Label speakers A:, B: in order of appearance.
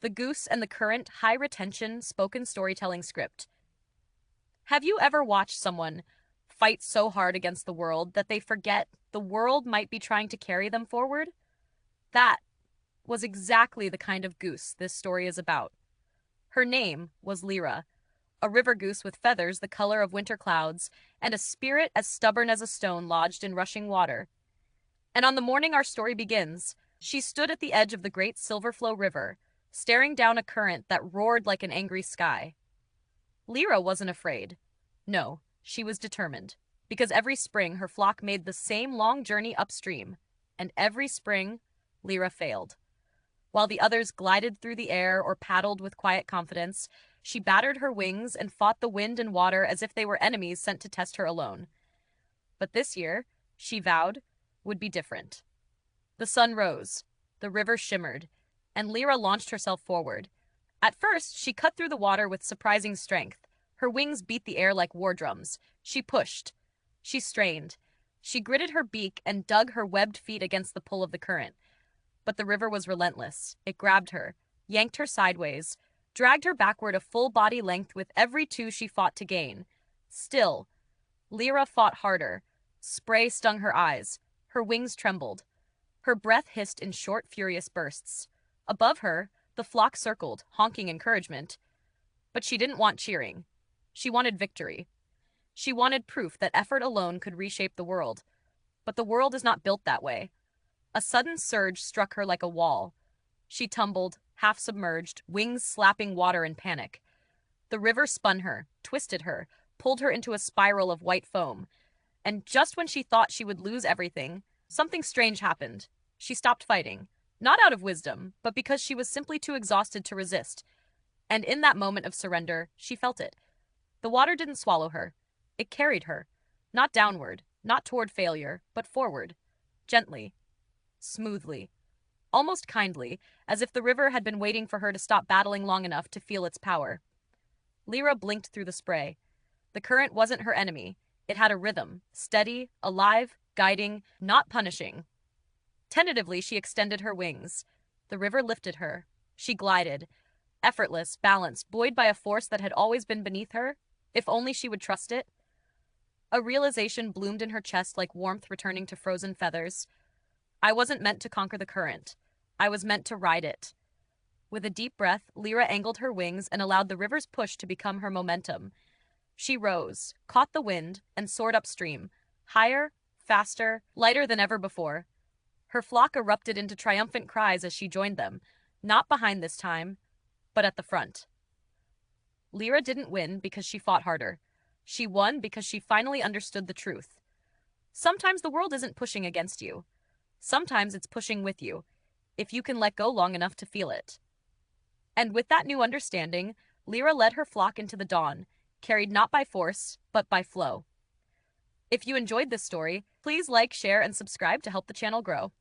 A: The Goose and the Current high retention spoken storytelling script. Have you ever watched someone fight so hard against the world that they forget the world might be trying to carry them forward? That was exactly the kind of goose this story is about. Her name was Lyra, a river goose with feathers the color of winter clouds and a spirit as stubborn as a stone lodged in rushing water. And on the morning our story begins, she stood at the edge of the great Silverflow River, staring down a current that roared like an angry sky. Lyra wasn't afraid. No, she was determined, because every spring her flock made the same long journey upstream, and every spring Lyra failed. While the others glided through the air or paddled with quiet confidence, she battered her wings and fought the wind and water as if they were enemies sent to test her alone. But this year, she vowed, would be different. The sun rose, the river shimmered, and Lyra launched herself forward. At first, she cut through the water with surprising strength. Her wings beat the air like war drums. She pushed. She strained. She gritted her beak and dug her webbed feet against the pull of the current. But the river was relentless. It grabbed her, yanked her sideways, dragged her backward a full body length with every two she fought to gain. Still, Lyra fought harder. Spray stung her eyes. Her wings trembled. Her breath hissed in short, furious bursts. Above her, the flock circled, honking encouragement. But she didn't want cheering. She wanted victory. She wanted proof that effort alone could reshape the world. But the world is not built that way. A sudden surge struck her like a wall. She tumbled, half submerged, wings slapping water in panic. The river spun her, twisted her, pulled her into a spiral of white foam. And just when she thought she would lose everything, something strange happened. She stopped fighting. Not out of wisdom, but because she was simply too exhausted to resist. And in that moment of surrender, she felt it. The water didn't swallow her. It carried her. Not downward, not toward failure, but forward. Gently. Smoothly. Almost kindly, as if the river had been waiting for her to stop battling long enough to feel its power. Lyra blinked through the spray. The current wasn't her enemy. It had a rhythm, steady, alive, guiding, not punishing. Tentatively, she extended her wings. The river lifted her. She glided, effortless, balanced, buoyed by a force that had always been beneath her, if only she would trust it. A realization bloomed in her chest like warmth returning to frozen feathers. I wasn't meant to conquer the current. I was meant to ride it. With a deep breath, Lyra angled her wings and allowed the river's push to become her momentum. She rose, caught the wind, and soared upstream, higher, faster, lighter than ever before. Her flock erupted into triumphant cries as she joined them, not behind this time, but at the front. Lyra didn't win because she fought harder. She won because she finally understood the truth. Sometimes the world isn't pushing against you. Sometimes it's pushing with you, if you can let go long enough to feel it. And with that new understanding, Lyra led her flock into the dawn, carried not by force, but by flow. If you enjoyed this story, please like, share, and subscribe to help the channel grow.